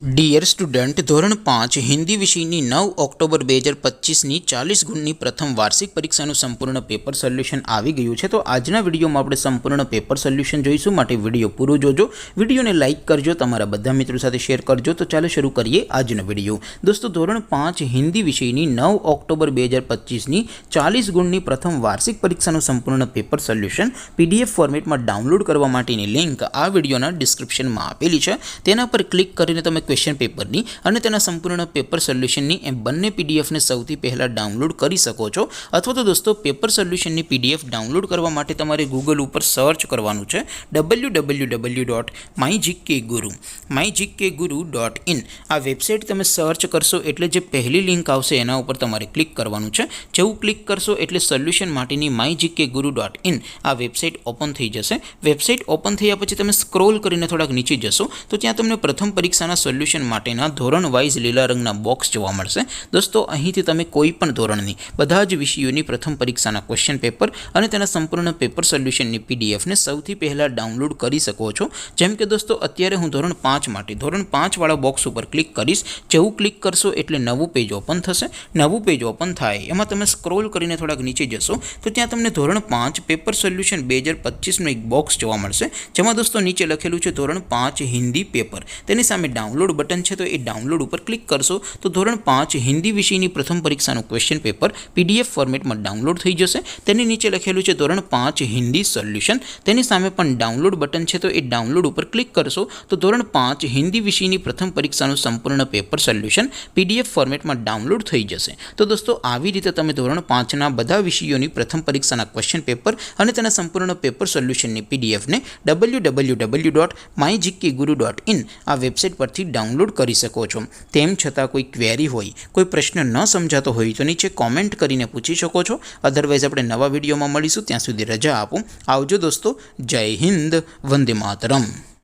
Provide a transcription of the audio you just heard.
Dear student, ધોરણ 5 હિન્દી વિષયની 9 October 2025ની 40 ગુણની પ્રથમ વાર્ષિક પરીક્ષાનું સંપૂર્ણ પેપર સોલ્યુશન આવી ગયું છે। તો આજના વિડીયોમાં આપણે સંપૂર્ણ પેપર સોલ્યુશન જોઈશું, માટે વિડીયો પૂરો જોજો। વિડીયોને લાઇક કરજો, તમારા બધા મિત્રો સાથે શેર કરજો। તો ચાલો શરૂ કરીએ આજનો વિડીયો। દોસ્તો, ધોરણ 5 હિન્દી વિષયની 9 ઓક્ટોબર 2025ની 40 ગુણની પ્રથમ વાર્ષિક પરીક્ષાનું સંપૂર્ણ પેપર સોલ્યુશન PDF ફોર્મેટમાં ડાઉનલોડ કરવા માટેની લિંક આ વિડીયોના ડિસ્ક્રિપ્શનમાં આપેલી છે। તેના પર ક્લિક કરીને તમે ક્વેશ્ચન પેપરની અને તેના સંપૂર્ણ પેપર સોલ્યુશનની એ બંને પીડીએફને સૌથી પહેલાં ડાઉનલોડ કરી શકો છો। અથવા તો દોસ્તો, પેપર સોલ્યુશનની પીડીએફ ડાઉનલોડ કરવા માટે તમારે ગૂગલ ઉપર સર્ચ કરવાનું છે www.mygkguru mygkguru.in। આ વેબસાઇટ તમે સર્ચ કરશો એટલે જે પહેલી લિંક આવશે એના ઉપર તમારે ક્લિક કરવાનું છે। જેવું ક્લિક કરશો એટલે સોલ્યુશન માટેની mygkguru.in આ વેબસાઇટ ઓપન થઈ જશે। વેબસાઇટ ઓપન થયા પછી તમે સ્ક્રોલ કરીને થોડાક નીચે જશો તો ત્યાં તમને પ્રથમ પરીક્ષાના સોલ્યુશન માટેના ધોરણ વાઇઝ લીલા રંગના બોક્સ જોવા મળશે। દોસ્તો, અહીંથી તમે કોઈ પણ ધોરણની બધા જ વિષયોની પ્રથમ પરીક્ષાના ક્વેશ્ચન પેપર અને તેના સંપૂર્ણ પેપર સોલ્યુશનની પીડીએફને સૌથી પહેલાં ડાઉનલોડ કરી શકો છો। જેમ કે દોસ્તો, અત્યારે હું ધોરણ 5 માટે ધોરણ 5 વાળા બોક્સ ઉપર ક્લિક કરીશ। જેવું ક્લિક કરશો એટલે નવું પેજ ઓપન થશે। નવું પેજ ઓપન થાય એમાં તમે સ્ક્રોલ કરીને થોડાક નીચે જશો તો ત્યાં તમને ધોરણ 5 પેપર સોલ્યુશન 2025નું એક બોક્સ જોવા મળશે, જેમાં દોસ્તો નીચે લખેલું છે ધોરણ 5 હિન્દી પેપર। તેની સામે ડાઉનલોડ બટન છે, તો એ ડાઉનલોડ ઉપર ક્લિક કરશો તો ધોરણ 5 હિન્દી વિષયની પ્રથમ પરીક્ષાનું ક્વેશ્ચન પેપર PDF ફોર્મેટમાં ડાઉનલોડ થઈ જશે। તેની નીચે લખેલું છે ધોરણ 5 હિન્દી સોલ્યુશન। તેની સામે પણ ડાઉનલોડ બટન છે, તો એ ડાઉનલોડ ઉપર ક્લિક કરશો તો ધોરણ 5 હિન્દી વિષયની પ્રથમ પરીક્ષાનું સંપૂર્ણ પેપર સોલ્યુશન PDF ફોર્મેટમાં ડાઉનલોડ થઈ જશે। તો દોસ્તો, આવી રીતે તમે ધોરણ 5ના બધા વિષયોની પ્રથમ પરીક્ષાના ક્વેશ્ચન પેપર અને તેના સંપૂર્ણ પેપર સોલ્યુશનની પીડીએફને www.mygkguru.in આ વેબસાઇટ પરથી ડાઉનલોડ કરી શકો છો। તેમ છતાં કોઈ ક્વેરી હોય, કોઈ પ્રશ્ન ન સમજાતો હોય તો નીચે કોમેન્ટ કરીને પૂછી શકો છો। અધરવાઇઝ આપણે નવા વિડીયોમાં મળીશું, ત્યાં સુધી રજા આપો। આવજો દોસ્તો, જય હિન્દ, વંદે માતરમ।